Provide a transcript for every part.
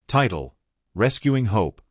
Title: Rescuing Hope,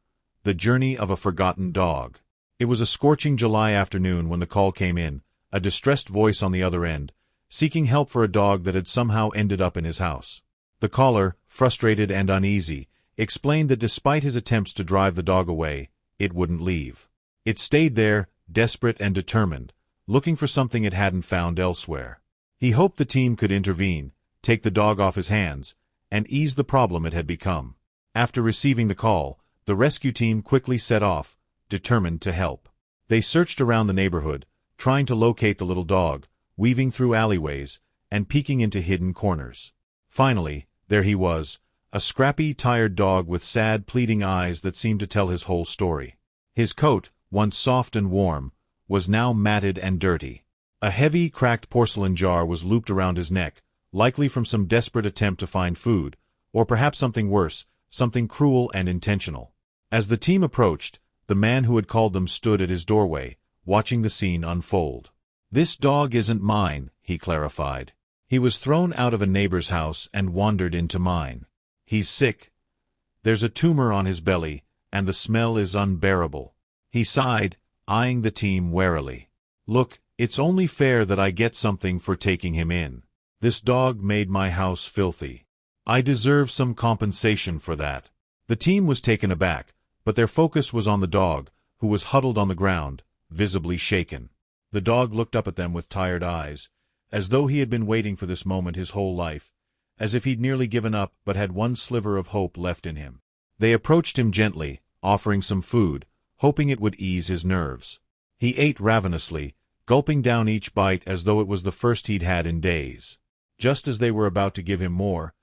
The Journey of a Forgotten Dog. It was a scorching July afternoon when the call came in, a distressed voice on the other end, seeking help for a dog that had somehow ended up in his house. The caller, frustrated and uneasy, explained that despite his attempts to drive the dog away, it wouldn't leave. It stayed there, desperate and determined, looking for something it hadn't found elsewhere. He hoped the team could intervene, take the dog off his hands, and ease the problem it had become. After receiving the call, the rescue team quickly set off, determined to help. They searched around the neighborhood, trying to locate the little dog, weaving through alleyways, and peeking into hidden corners. Finally, there he was, a scrappy, tired dog with sad, pleading eyes that seemed to tell his whole story. His coat, once soft and warm, was now matted and dirty. A heavy, cracked porcelain jar was looped around his neck, likely from some desperate attempt to find food, or perhaps something worse, something cruel and intentional. As the team approached, the man who had called them stood at his doorway, watching the scene unfold. "This dog isn't mine," he clarified. "He was thrown out of a neighbor's house and wandered into mine. He's sick. There's a tumor on his belly, and the smell is unbearable." He sighed, eyeing the team warily. "Look, it's only fair that I get something for taking him in. This dog made my house filthy. I deserve some compensation for that." The team was taken aback, but their focus was on the dog, who was huddled on the ground, visibly shaken. The dog looked up at them with tired eyes, as though he had been waiting for this moment his whole life, as if he'd nearly given up but had one sliver of hope left in him. They approached him gently, offering some food, hoping it would ease his nerves. He ate ravenously, gulping down each bite as though it was the first he'd had in days. Just as they were about to give him more,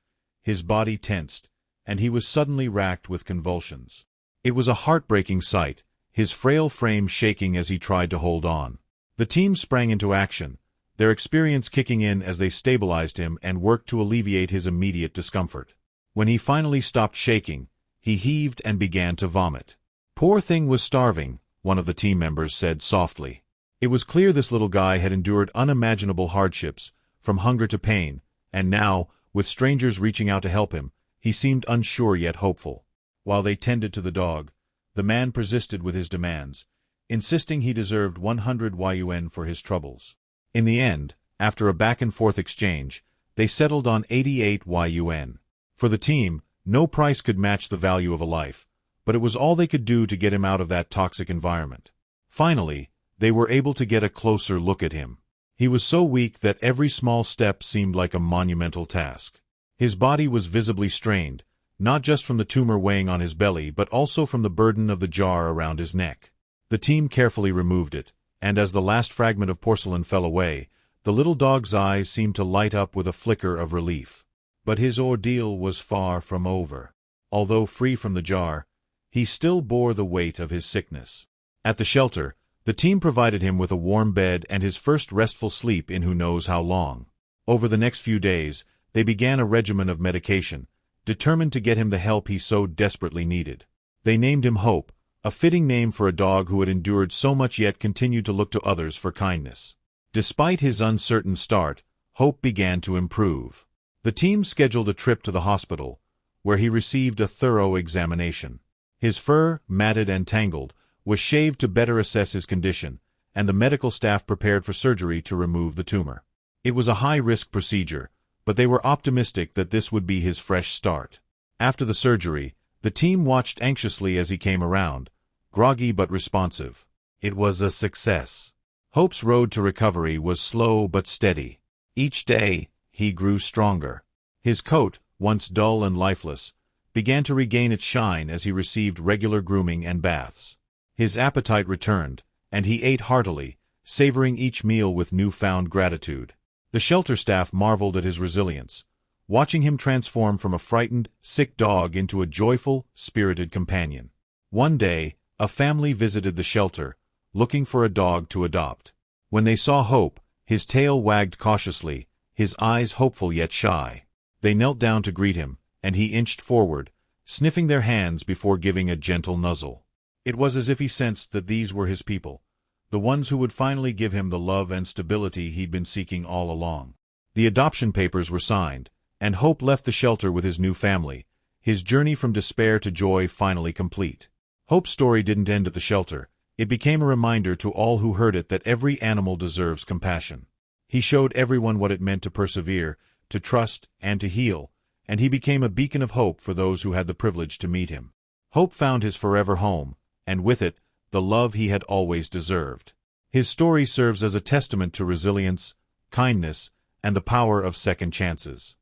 his body tensed, and he was suddenly racked with convulsions. It was a heartbreaking sight, his frail frame shaking as he tried to hold on. The team sprang into action, their experience kicking in as they stabilized him and worked to alleviate his immediate discomfort. When he finally stopped shaking, he heaved and began to vomit. "Poor thing was starving," one of the team members said softly. It was clear this little guy had endured unimaginable hardships, from hunger to pain, and now, with strangers reaching out to help him, he seemed unsure yet hopeful. While they tended to the dog, the man persisted with his demands, insisting he deserved 100 yuan for his troubles. In the end, after a back-and-forth exchange, they settled on 88 yuan. For the team, no price could match the value of a life, but it was all they could do to get him out of that toxic environment. Finally, they were able to get a closer look at him. He was so weak that every small step seemed like a monumental task. His body was visibly strained, not just from the tumor weighing on his belly but also from the burden of the jar around his neck. The team carefully removed it, and as the last fragment of porcelain fell away, the little dog's eyes seemed to light up with a flicker of relief. But his ordeal was far from over. Although free from the jar, he still bore the weight of his sickness. At the shelter, the team provided him with a warm bed and his first restful sleep in who knows how long. Over the next few days, they began a regimen of medication, determined to get him the help he so desperately needed. They named him Hope, a fitting name for a dog who had endured so much yet continued to look to others for kindness. Despite his uncertain start, Hope began to improve. The team scheduled a trip to the hospital, where he received a thorough examination. His fur, matted and tangled, was shaved to better assess his condition, and the medical staff prepared for surgery to remove the tumor. It was a high-risk procedure, but they were optimistic that this would be his fresh start. After the surgery, the team watched anxiously as he came around, groggy but responsive. It was a success. Hope's road to recovery was slow but steady. Each day, he grew stronger. His coat, once dull and lifeless, began to regain its shine as he received regular grooming and baths. His appetite returned, and he ate heartily, savoring each meal with newfound gratitude. The shelter staff marveled at his resilience, watching him transform from a frightened, sick dog into a joyful, spirited companion. One day, a family visited the shelter, looking for a dog to adopt. When they saw Hope, his tail wagged cautiously, his eyes hopeful yet shy. They knelt down to greet him, and he inched forward, sniffing their hands before giving a gentle nuzzle. It was as if he sensed that these were his people, the ones who would finally give him the love and stability he'd been seeking all along. The adoption papers were signed, and Hope left the shelter with his new family, his journey from despair to joy finally complete. Hope's story didn't end at the shelter. It became a reminder to all who heard it that every animal deserves compassion. He showed everyone what it meant to persevere, to trust, and to heal, and he became a beacon of hope for those who had the privilege to meet him. Hope found his forever home, and with it, the love he had always deserved. His story serves as a testament to resilience, kindness, and the power of second chances.